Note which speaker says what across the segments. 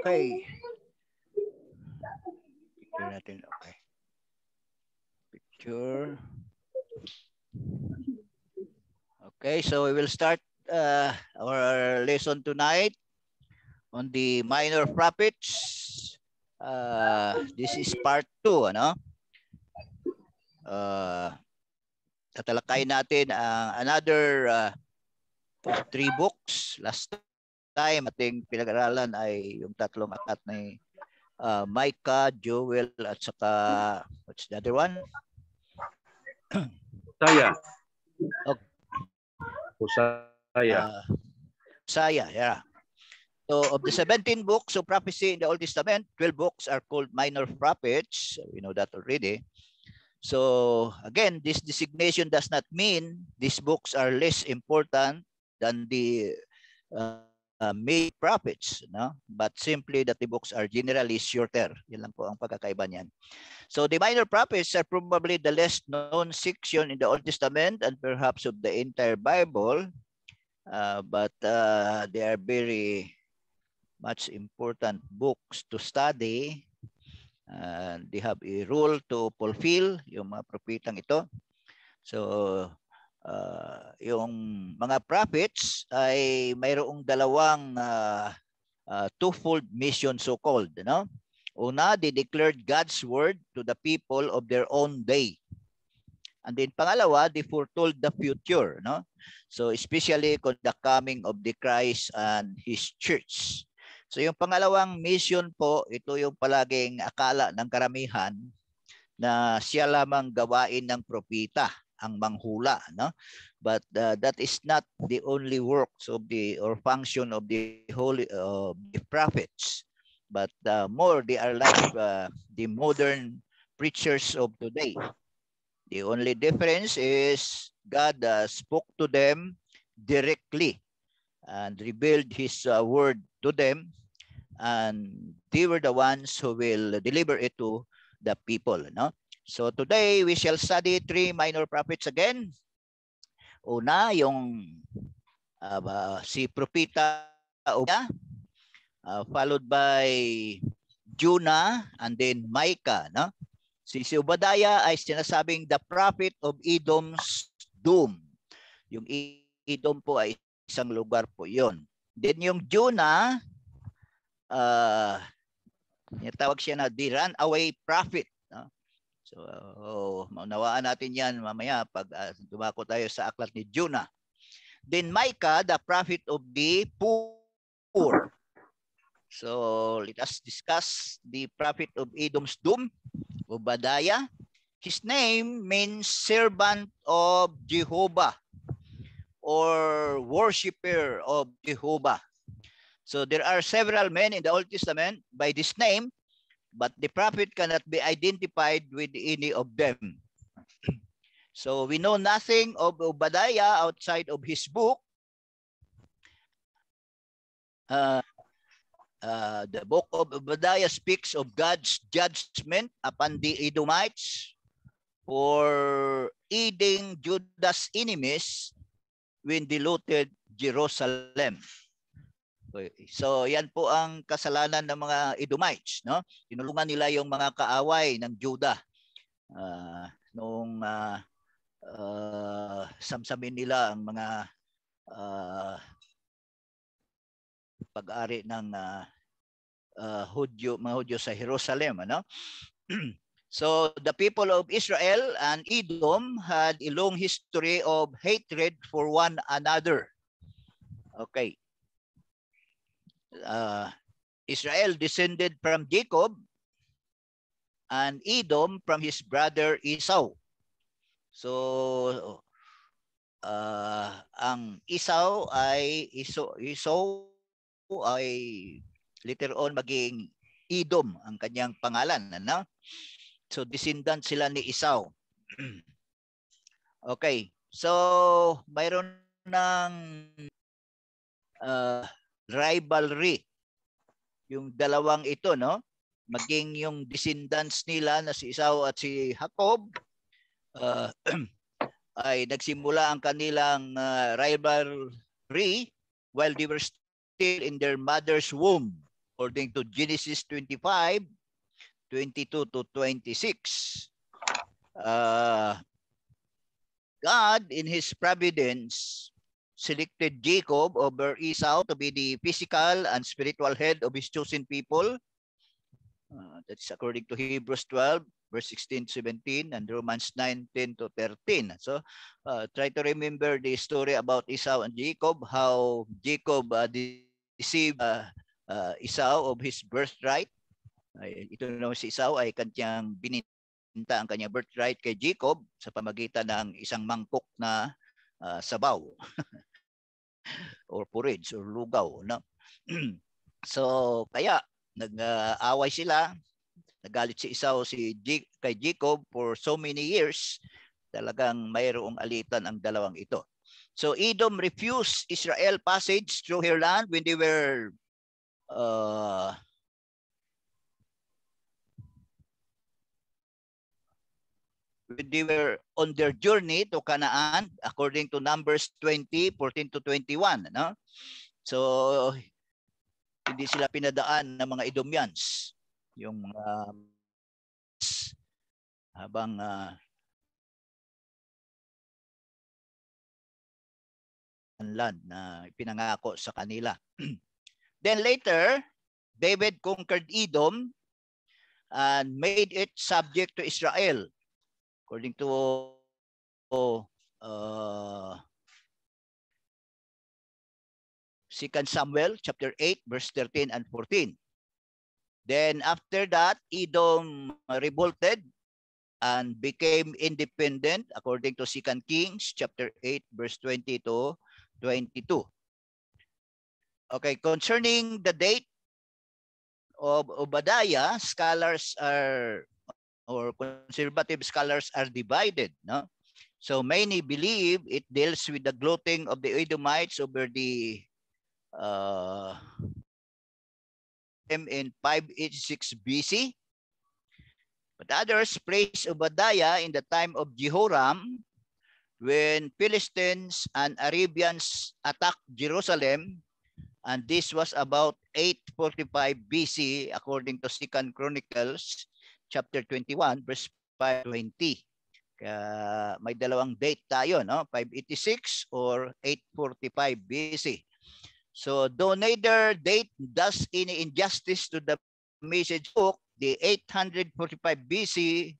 Speaker 1: Okay. Picture natin. Okay. Picture. Okay, so we will start our lesson tonight on the minor prophets. This is part 2, ano? Tatalakayin natin another 3 books. Last time ating pinag-aralan ay yung tatlong aklat ni Micah, Joel, at saka what's the other one?
Speaker 2: Hosea.
Speaker 1: Okay.
Speaker 2: Hosea.
Speaker 1: Hosea, yeah. So of the 17 books of prophecy in the Old Testament, 12 books are called minor prophets. We know that already. So again, this designation does not mean these books are less important than the major prophets, no? But simply that the books are generally shorter. Yan lang po ang pagkakaiba niyan. So the minor prophets are probably the less known section in the Old Testament and perhaps of the entire Bible, but they are very much important books to study. They have a role to fulfill, yung mga propetang ito. So yung mga prophets ay mayroong dalawang twofold mission, so-called, no? Una, they declared God's word to the people of their own day. And then pangalawa, they foretold the future, no? So especially on the coming of the Christ and His church. So yung pangalawang mission po, ito yung palaging akala ng karamihan na siya lamang gawain ng propeta, ang manghula, no? But that is not the only works of the or function of the holy the prophets. But more they are like the modern preachers of today. The only difference is God spoke to them directly and revealed His word to them, and they were the ones who will deliver it to the people, no? So today we shall study 3 minor prophets again. Una, yung si Propeta Obadiah, followed by Jonah, and then Micah, no? Si Obadiah ay sinasabing the prophet of Edom's doom. Yung Edom po ay isang lugar po yon. Then yung Jonah, tawag siya na the runaway prophet. No? So, maunawaan natin yan mamaya pag dumako tayo sa aklat ni Jonah. Then Micah, the prophet of the poor. So, let us discuss the prophet of Edom's doom, Obadiah. His name means servant of Jehovah or worshipper of Jehovah. So there are several men in the Old Testament by this name, but the prophet cannot be identified with any of them. So we know nothing of Obadiah outside of his book. The book of Obadiah speaks of God's judgment upon the Edomites for aiding Judah's enemies when they looted Jerusalem. So yan po ang kasalanan ng mga Edomites, no? Tinulungan nila yung mga kaaway ng Judah nung samsamin nila ang mga pag-ari ng mga Hudyo sa Jerusalem, ano? So the people of Israel and Edom had a long history of hatred for one another. Okay. Israel descended from Jacob and Edom from his brother Esau. So ang Esau ay later on maging Edom ang kanyang pangalan, ano? So descendant sila ni Esau. Okay. So mayroon ng rivalry yung dalawang ito, no? Maging yung descendants nila na si Esau at si Jacob ay nagsimula ang kanilang rivalry while they were still in their mother's womb, according to Genesis 25:22 to 26. God, in his providence, selected Jacob over Esau to be the physical and spiritual head of his chosen people. That's according to Hebrews 12, verse 16 to 17, and Romans 9:10 to 13. So try to remember the story about Esau and Jacob, how Jacob deceived Esau of his birthright. Ito naman si Esau ay kanyang bininta ang kanyang birthright kay Jacob sa pamagitan ng isang mangkok na sabaw or porridge or lugaw. No? So kaya nag-away sila. Nagalit si Esau kay Jacob for so many years. Talagang mayroong alitan ang dalawang ito. So Edom refused Israel passage through her land when they were on their journey to Canaan, according to Numbers 20:14 to 21. No? So hindi sila pinadaan ng mga Edomians. Yung habang land na pinangako sa kanila. Then later, David conquered Edom and made it subject to Israel, according to 2 Samuel chapter 8, verse 13 and 14. Then after that, Edom revolted and became independent, according to 2 Kings chapter 8, verse 20 to 22. Okay, concerning the date of Obadiah, scholars are, or conservative scholars are divided. No? So many believe it deals with the gloating of the Edomites over the in 586 BC. But others praise Obadiah in the time of Jehoram, when Philistines and Arabians attacked Jerusalem, and this was about 845 BC, according to 2 Chronicles chapter 21, verse 520. Kaya may dalawang date tayo, no? 586 or 845 BC. So though neither date does any injustice to the message book, the 845 BC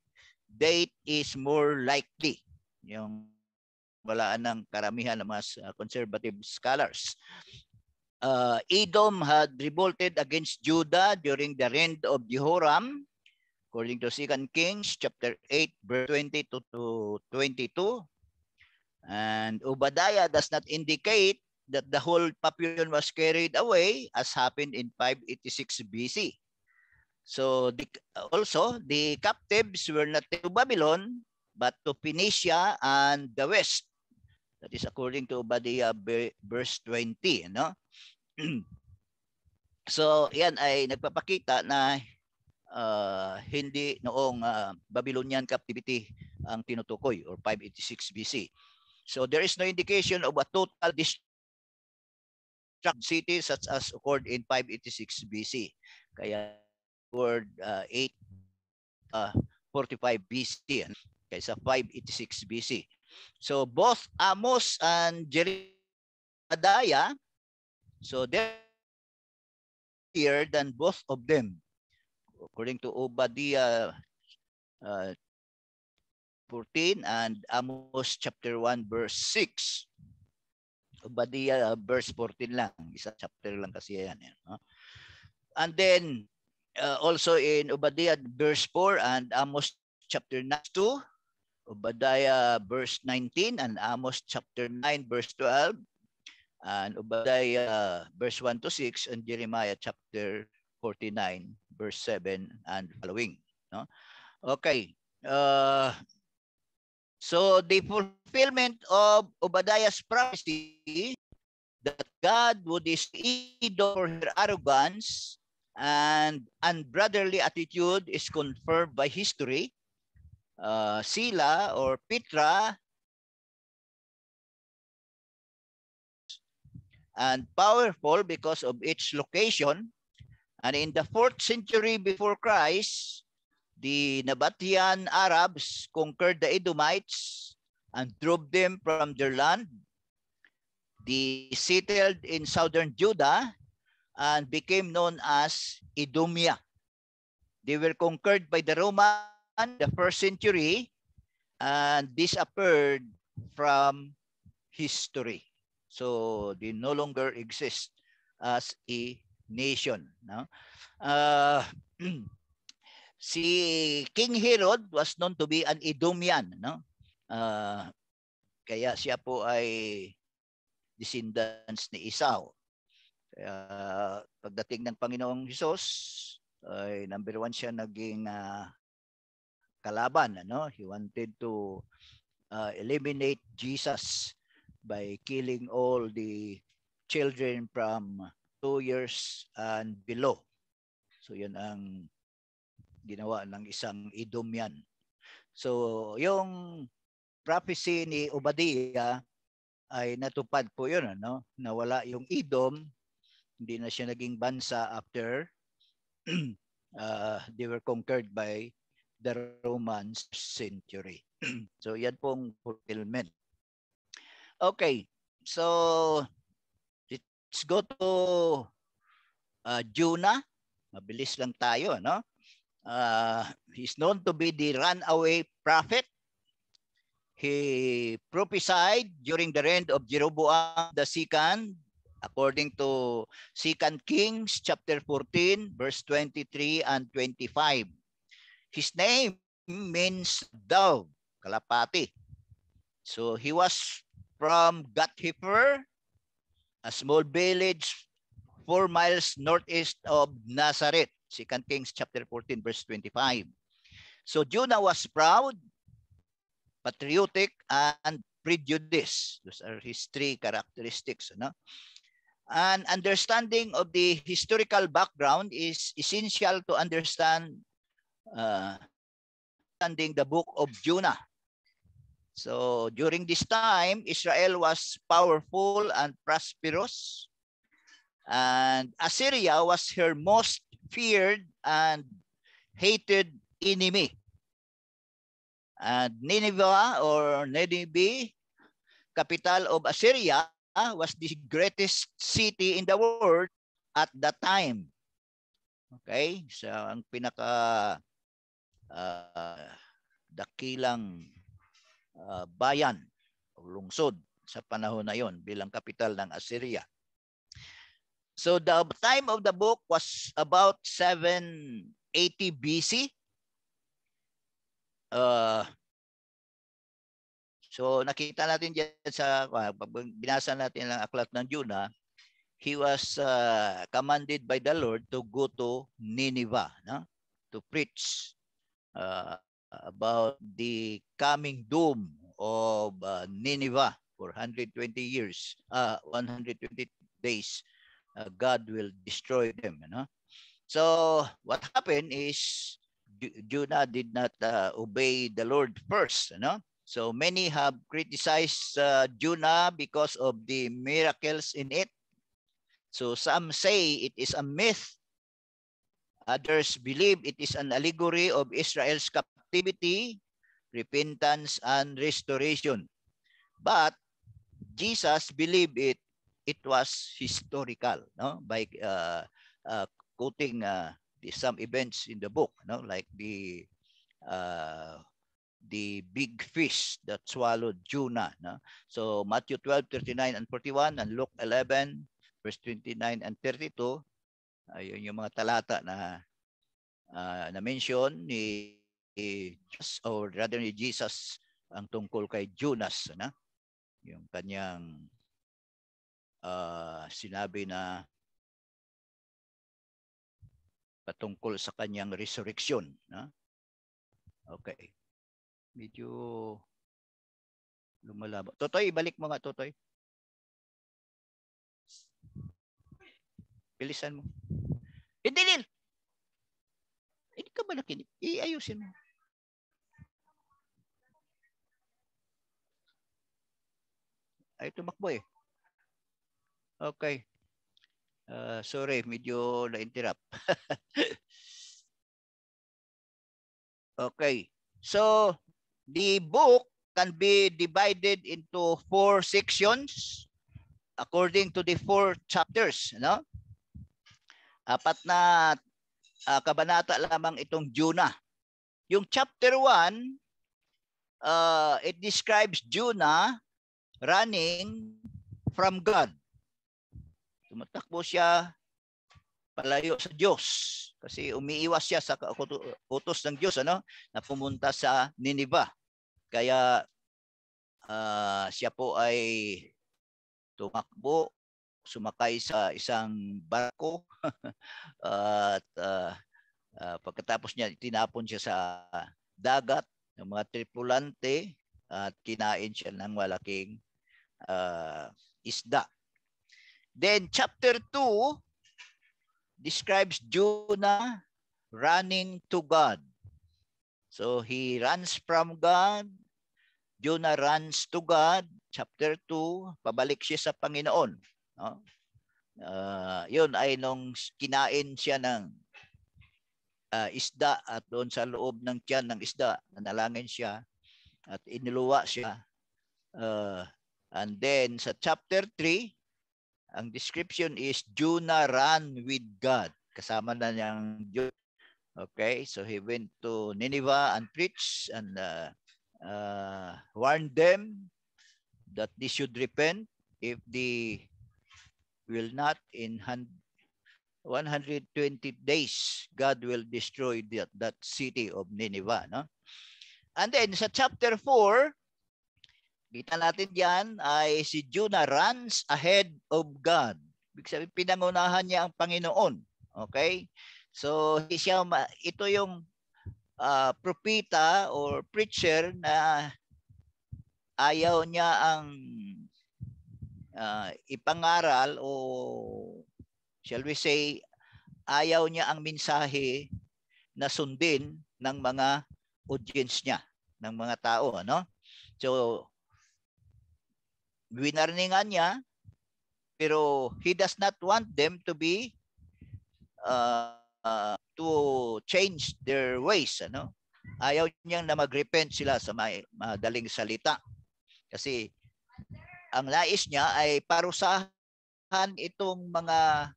Speaker 1: date is more likely. Yung walaan ng karamihan ng mga conservative scholars. Edom had revolted against Judah during the reign of Jehoram, according to 2 Kings chapter 8, verse 20 to 22. And Obadiah does not indicate that the whole population was carried away, as happened in 586 BC. So also, the captives were not to Babylon, but to Phoenicia and the west. That is according to Obadiah verse 20. No? So yan ay nagpapakita na hindi noong Babylonian captivity ang tinutukoy, or 586 BC. So there is no indication of a total destruction cities such as occurred in 586 BC. Kaya word 845 BC kaysa 586 BC. So both Amos and Jeremiah, so they're here than both of them, according to Obadiah 14 and Amos chapter 1 verse 6. Obadiah verse 14 lang, isa chapter lang kasi yan. No? And then also in Obadiah verse 4 and Amos chapter 9 2, Obadiah verse 19 and Amos chapter 9 verse 12, and Obadiah verse 1 to 6 and Jeremiah chapter 49 verse 7 and following. No? Okay. So the fulfillment of Obadiah's prophecy that God would destroy Edom for her arrogance and unbrotherly attitude is confirmed by history. Sila or Petra and powerful because of its location. And in the 4th century before Christ, the Nabatean Arabs conquered the Edomites and drove them from their land. They settled in southern Judah and became known as Edomia. They were conquered by the Roman in the 1st century and disappeared from history. So they no longer exist as a nation. No? Si King Herod was known to be an Edomian. No? Kaya siya po ay descendants ni Esau. Kaya pagdating ng Panginoong Hesus, ay number 1 siya naging kalaban. Ano? He wanted to eliminate Jesus by killing all the children from 2 years and below. So yan ang ginawa ng isang Edomian. So yung prophecy ni Obadiah ay natupad po yun. Ano? Nawala yung Edom, hindi na siya naging bansa after they were conquered by the Romans century. So yan pong fulfillment. Okay, so let's go to Jonah. Mabilis lang tayo, no? He's known to be the runaway prophet. He prophesied during the reign of Jeroboam the second, according to 2 Kings chapter 14, verse 23 and 25. His name means dove, kalapati. So he was from Gath-hepher, a small village 4 miles northeast of Nazareth. 2 Kings chapter 14, verse 25. So Jonah was proud, patriotic, and prejudiced. Those are his 3 characteristics. No? An understanding of the historical background is essential to understand the book of Jonah. So during this time, Israel was powerful and prosperous, and Assyria was her most feared and hated enemy. And Nineveh, or Nineveh, capital of Assyria, was the greatest city in the world at that time. Okay, so ang pinaka dakilang bayan o lungsod sa panahon na yon bilang kapital ng Assyria. So the time of the book was about 780 BC. So nakita natin diyan sa binasa natin ang aklat ng Jonah, he was commanded by the Lord to go to Nineveh, no? To preach about the coming doom of Nineveh for 120 years, 120 days. God will destroy them. You know? So what happened is Jonah did not obey the Lord first. You know? So many have criticized Jonah because of the miracles in it. So some say it is a myth. Others believe it is an allegory of Israel's captivity, repentance, and restoration. But Jesus believed it was historical, no? By quoting some events in the book, no? Like the big fish that swallowed Jonah. No? So Matthew 12:39 and 41 and Luke 11 verse 29 and 32, ayun yung mga talata na na-mention ni or rather ni Jesus ang tungkol kay Jonas, na yung kanyang sinabi na patungkol sa kanyang resurrection. Na? Okay. Medyo lumalabo. Totoy, ibalik mo nga, Totoy. Bilisan mo. Dilil! Hindi ka ba nakinig? Iayusin mo. Ay, tumakbo eh. Okay. Sorry, medyo na-interrupt. Okay. So, the book can be divided into 4 sections according to the 4 chapters, no? Apat na kabanata lamang itong Jonah. Yung chapter 1, it describes Jonah running from God. Tumatakbo siya palayo sa Diyos kasi umiiwas siya sa utos ng Diyos, ano, na pumunta sa Nineveh. Kaya siya po ay tumakbo, sumakay sa isang barko at pagkatapos niya tinapon siya sa dagat ng mga tripulante at kinain siya ng malaking isda. Then chapter 2 describes Jonah running to God. So he runs from God. Jonah runs to God. Chapter 2, pabalik siya sa Panginoon. No? Yun ay nung kinain siya ng isda at doon sa loob ng tiyan ng isda, nanalangin siya at iniluwa siya. And then sa chapter 3, ang description is Jonah ran with God. Kasama na niyang Diyos. Okay, so he went to Nineveh and preached and warned them that they should repent if they will not in 120 days, God will destroy that city of Nineveh. No? And then sa chapter 4, kita natin diyan ay si Jonah runs ahead of God. Ibig sabihin, pinangunahan niya ang Panginoon. Okay? So, ito yung propeta or preacher na ayaw niya ang ipangaral o shall we say, ayaw niya ang mensahe na sundin ng mga audience niya, ng mga tao. Ano? So, winarningan niya, pero he does not want them to be to change their ways. Ano? Ayaw niyang na mag-repent sila sa madaling salita. Kasi ang nais niya ay parusahan itong mga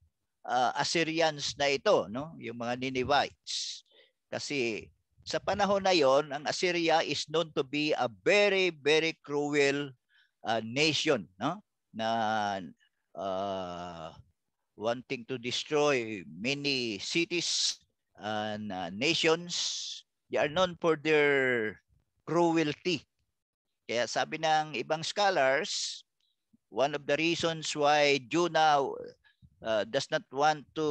Speaker 1: Assyrians na ito, no? Yung mga Ninevites. Kasi sa panahon na yon, ang Assyria is known to be a very, very cruel nation, no? Na wanting to destroy many cities and nations. They are known for their cruelty. Kaya sabi ng ibang scholars, one of the reasons why Jonah does not want to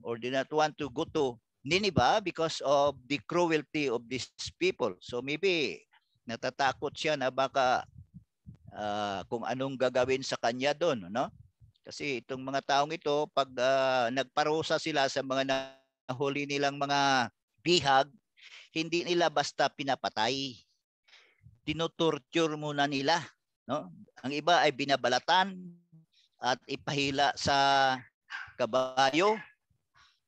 Speaker 1: or did not want to go to Nineveh because of the cruelty of these people. So maybe natatakot siya na baka kung anong gagawin sa kanya doon, no? Kasi itong mga taong ito, pag nagparusa sila sa mga nahuli nilang mga bihag, hindi nila basta pinapatay. Tinutorture muna nila, no? Ang iba ay binabalatan at ipahila sa kabayo.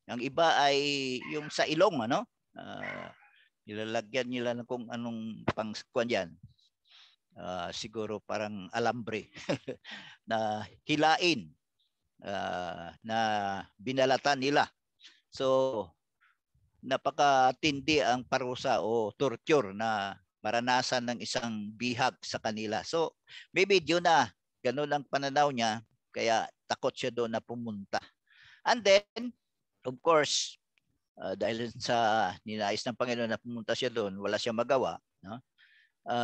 Speaker 1: Ang iba ay yung sa ilong, ano? Nilalagyan nila ng kung anong pangkuan yan. Siguro parang alambre na hilain na binalatan nila. So, napakatindi ang parusa o torture na maranasan ng isang bihag sa kanila. So, maybe Jonah, ganun ang pananaw niya, kaya takot siya doon na pumunta. And then, of course, dahil sa ninais ng Panginoon na pumunta siya doon, wala siyang magawa. No?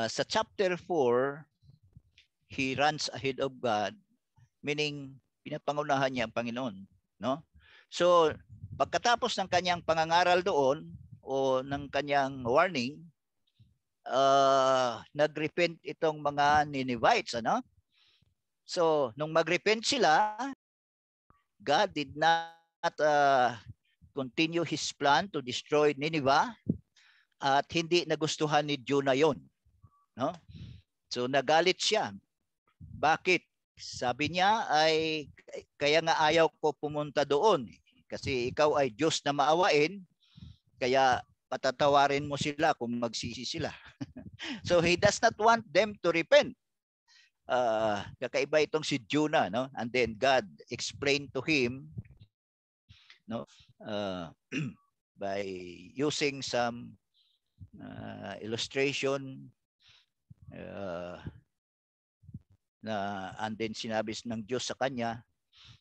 Speaker 1: Sa chapter 4, he runs ahead of God, meaning pinapangunahan niya ang Panginoon. No? So, pagkatapos ng kanyang pangangaral doon o ng kanyang warning, nagrepent itong mga Ninevites. Ano? So, nung magrepent sila, God did not continue his plan to destroy Nineveh at hindi nagustuhan ni Jonah yon. No? So nagalit siya. Bakit? Sabi niya ay kaya nga ayaw ko pumunta doon kasi ikaw ay Diyos na maawain, kaya patatawarin mo sila kung magsisi sila. So he does not want them to repent. Kakaiba itong si Jonah, no? And then God explained to him, no, by using some illustration, and then sinabi ng Diyos sa kanya,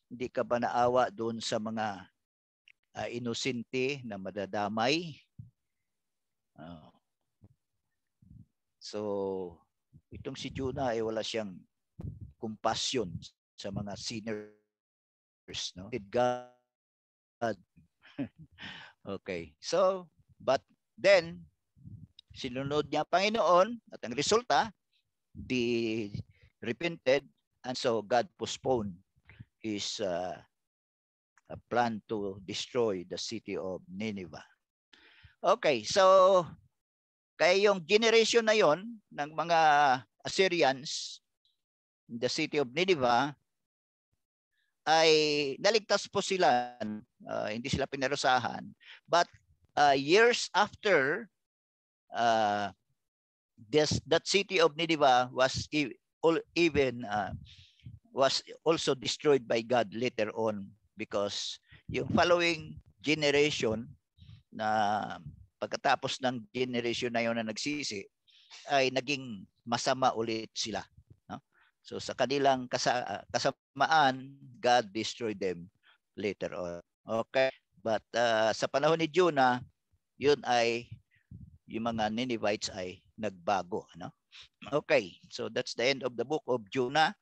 Speaker 1: hindi ka ba naawa doon sa mga inosente na madadamay? So itong si Jonah ay wala siyang compassion sa mga sinners, no? God. Okay. So, but then sinunod niya Panginoon at ang resulta, they repented, and so God postponed his plan to destroy the city of Nineveh. Okay, so kaya yung generation na yon ng mga Assyrians in the city of Nineveh ay naligtas po sila, hindi sila pinarusahan, but years after that city of Nineveh was was also destroyed by God later on, because yung following generation na pagkatapos ng generation na yon na nagsisi ay naging masama ulit sila, no? So sa kanilang kasamaan, God destroyed them later on. Okay, but sa panahon ni Jonah, yun ay yung mga Ninevites ay nagbago, no? Okay, so that's the end of the book of Jonah.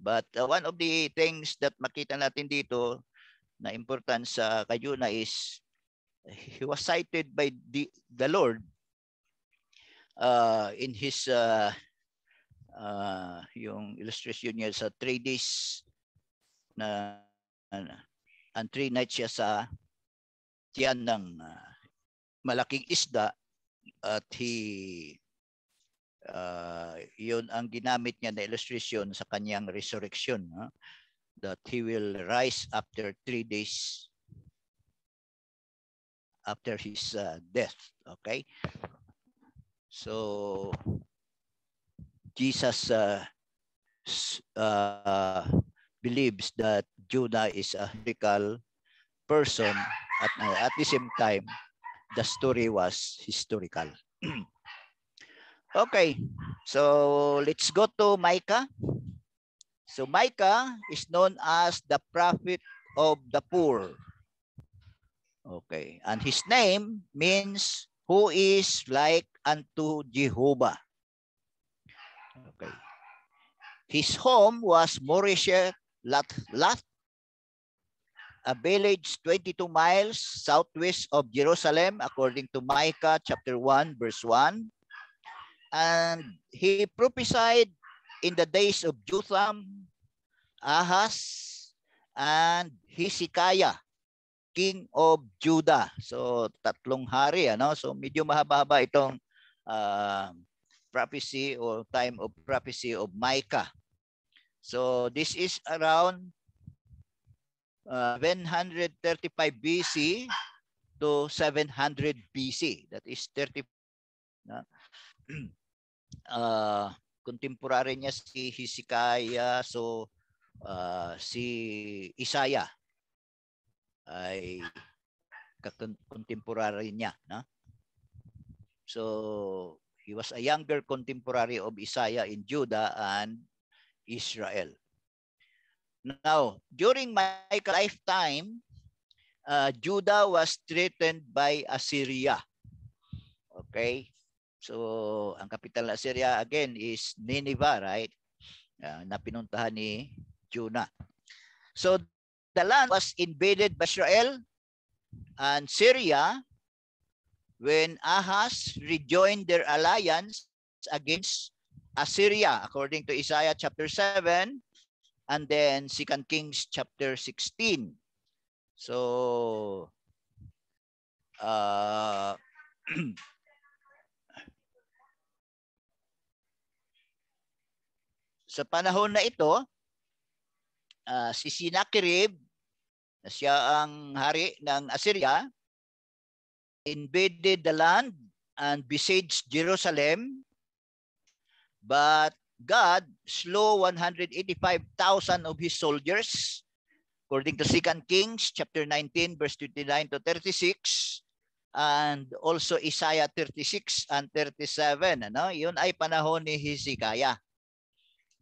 Speaker 1: But one of the things that makita natin dito na important sa kay Jonah is he was cited by the Lord in his yung illustration niya sa 3 days na and 3 nights siya sa tiyan ng malaking isda, at yun ang ginamit niya na illustration sa kanyang resurrection, that he will rise after 3 days after his death. Okay, so Jesus believes that Jonah is a historical person, at the same time the story was historical. Okay, so let's go to Micah. So Micah is known as the prophet of the poor. Okay, and his name means who is like unto Jehovah. Okay, his home was Moresheth Lath, a village 22 miles southwest of Jerusalem, according to Micah chapter 1 verse 1. And he prophesied in the days of Jotham, Ahaz, and Hezekiah, king of Judah. So tatlong hari, ano? So medyo mahaba-haba itong prophecy or time of prophecy of Micah. So this is around 735 BC to 700 BC. That is 30. Contemporary niya si Hezekiah, so si Isaiah ay contemporary niya, no? So he was a younger contemporary of Isaiah in Judah and Israel. Now, during Micah's lifetime, Judah was threatened by Assyria. Okay, so ang capital ng Assyria again is Nineveh, right? Na pinuntahan ni Jonah. So the land was invaded by Israel and Syria when Ahaz rejoined their alliance against Assyria, according to Isaiah chapter 7 and then 2 Kings chapter 16. So sa panahon na ito, si Sennacherib, na siya ang hari ng Assyria, invaded the land and besieged Jerusalem, but God slew 185,000 of his soldiers, according to 2 Kings chapter 19, verse 29 to 36, and also Isaiah 36 and 37. Ano? Yun ay panahon ni Hezekiah.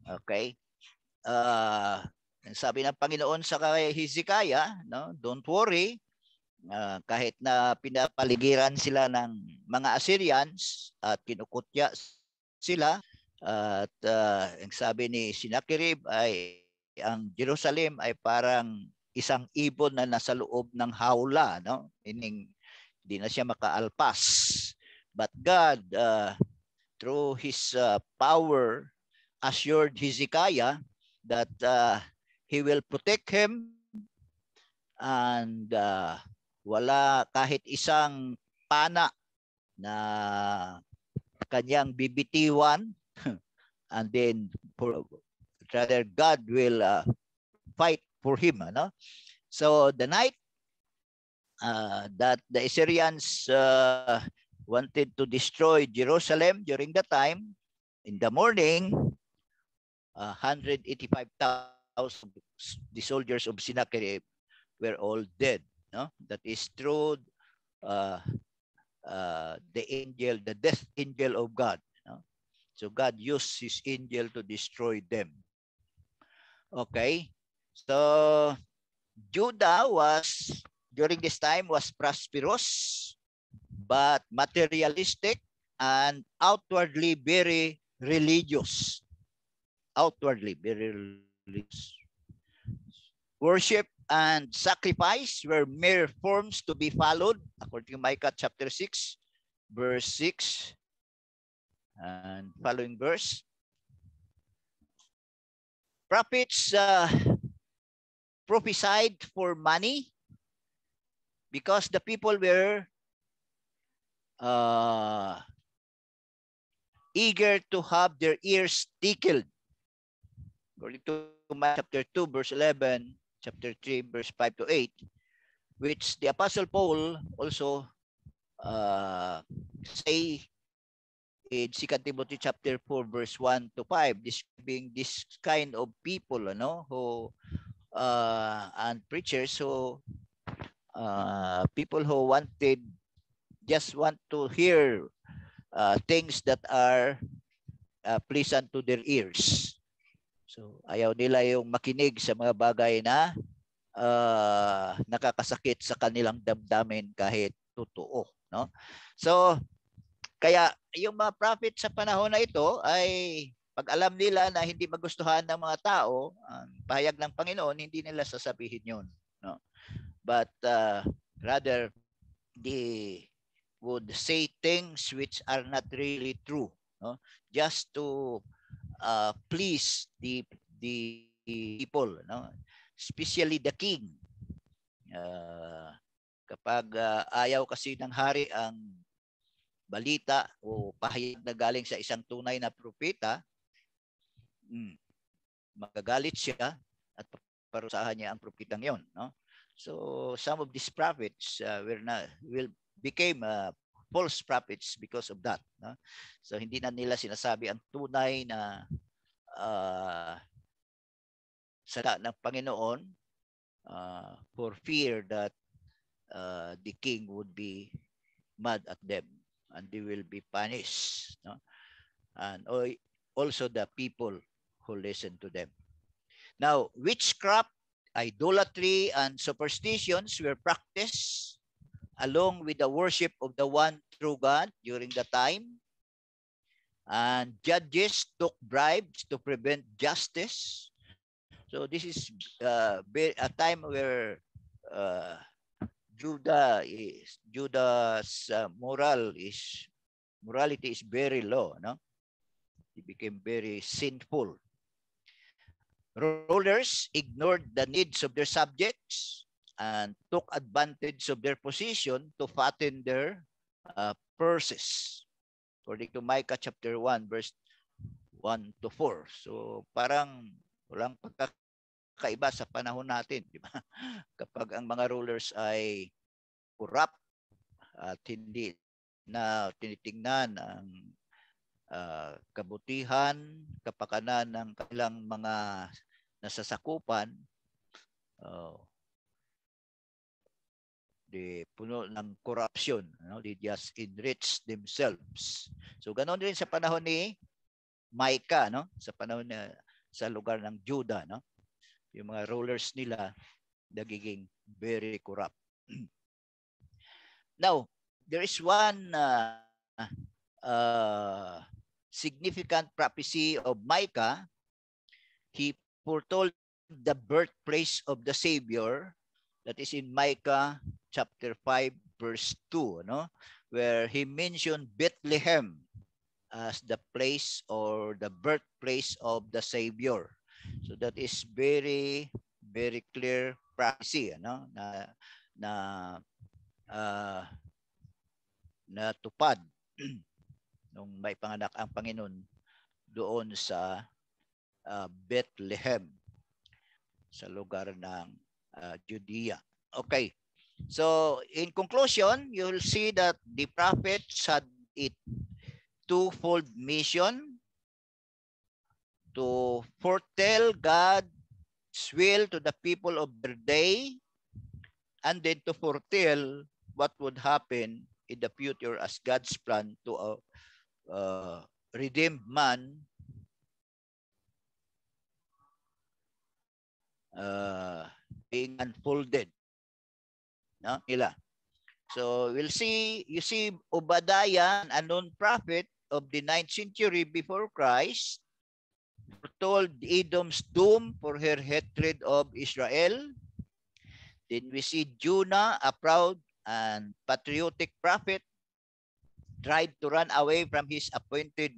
Speaker 1: Okay? Sabi ng Panginoon sa kay Hezekiah, no? Don't worry, kahit na pinapaligiran sila ng mga Assyrians at kinukutya sila, at ang sabi ni Sennacherib ay ang Jerusalem ay parang isang ibon na nasa loob ng hawla, no? Meaning hindi na siya makaalpas. But God, through his power, assured Hezekiah that he will protect him, and wala kahit isang pana na kanyang bibitiwan, and then rather God will fight for him. Ano? So the night that the Assyrians wanted to destroy Jerusalem during the time, in the morning, 185,000 the soldiers of Sennacherib were all dead. No? That is through the angel, the death angel of God. No? So God used his angel to destroy them. Okay, so Judah was, during this time, was prosperous, but materialistic and outwardly very religious. Outwardly very religious. Worship and sacrifice were mere forms to be followed, according to Micah chapter 6, verse 6 and following verse. Prophets prophesied for money because the people were eager to have their ears tickled. According to Micah chapter 2, verse 11, chapter 3, verse 5 to 8, which the Apostle Paul also say in 2 Timothy chapter 4, verse 1 to 5, describing this kind of people, who and preachers who people who just want to hear things that are pleasant to their ears. So ayaw nila yung makinig sa mga bagay na nakakasakit sa kanilang damdamin kahit totoo, no? So kaya yung mga prophet sa panahon na ito ay pag alam nila na hindi magustuhan ng mga tao ang pahayag ng Panginoon, hindi nila sasabihin yun, no? But rather they would say things which are not really true, no? Just to please the people, no? Especially the king. Kapag ayaw kasi ng hari ang balita o pahayag na galing sa isang tunay na propeta, magagalit siya at parusahan niya ang propetang yon, no? So some of these prophets will became false prophets because of that, no? So hindi na nila sinasabi ang tunay na salita ng Panginoon for fear that the king would be mad at them and they will be punished, no? And also the people who listen to them. Now, witchcraft, idolatry, and superstitions were practiced along with the worship of the one true God during the time. And judges took bribes to prevent justice. So this is a time where Judah's morality is very low, no? He became very sinful. Rulers ignored the needs of their subjects and took advantage of their position to fatten their purses. According to Micah chapter 1, verse 1 to 4. So parang walang pagkakaiba sa panahon natin, di ba? Kapag ang mga rulers ay corrupt at hindi na tinitingnan ang kabutihan, kapakanan ng kanilang mga nasasakupan, di puno ng corruption, no? They just enrich themselves. So ganoon din sa panahon ni Micah, no? Sa panahon na sa lugar ng Judah, no? Yung mga rulers nila nagiging very corrupt. Now, there is one significant prophecy of Micah. He foretold the birthplace of the Savior. That is in Micah chapter 5 verse 2, no? Where he mentioned Bethlehem as the place or the birthplace of the Savior. So that is very, very clear prophecy, no? Na tupad nung may panganak ang Panginoon doon sa Bethlehem, sa lugar ng Judea. Okay. So, in conclusion, you will see that the prophets had a twofold mission: to foretell God's will to the people of their day, and then to foretell what would happen in the future as God's plan to redeem man being unfolded, no? Nila. So we'll see, you see, Obadiah, a known prophet of the 9th century before Christ, foretold Edom's doom for her hatred of Israel. Then we see Jonah, a proud and patriotic prophet, tried to run away from his appointment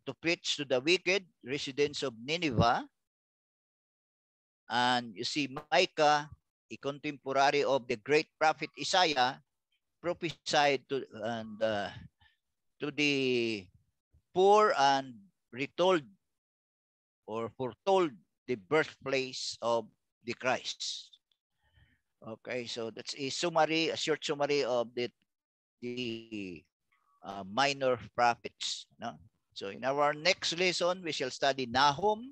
Speaker 1: to preach to the wicked residents of Nineveh. And you see Micah, a contemporary of the great prophet Isaiah, prophesied to the poor and retold or foretold the birthplace of the Christ. Okay, so that's a summary, a short summary of the minor prophets. No? So in our next lesson, we shall study Nahum,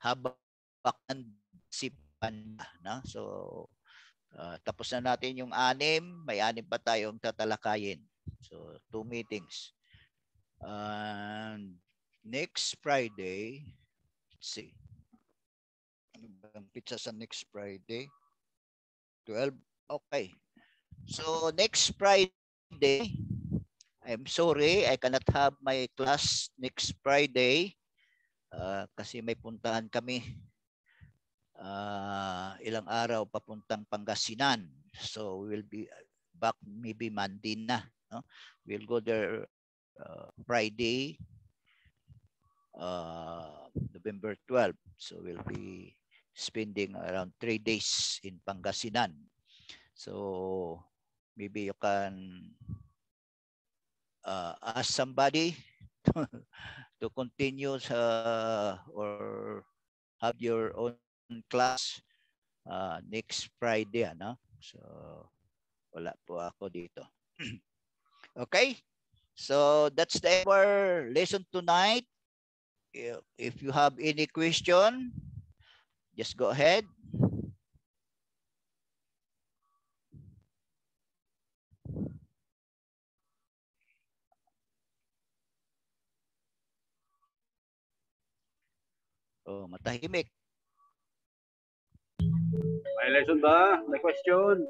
Speaker 1: Habakuk, and Sipanda. No? So tapos na natin yung 6, may 6 pa tayong tatalakayin. So 2 meetings. And next Friday, let's see. Ano ba ang pizza sa next Friday? 12? Okay. So next Friday, I'm sorry, I cannot have my class next Friday kasi may puntahan kami ilang araw papuntang Pangasinan. So we will be back maybe Monday na. No? We'll go there Friday, November 12. So we'll be spending around 3 days in Pangasinan. So maybe you can ask somebody to continue or have your own class next Friday, ano? So wala po ako dito. Okay? So that's our lesson tonight. If you have any question, just go ahead. Oh, matahimik.
Speaker 2: May lesson ba? May question?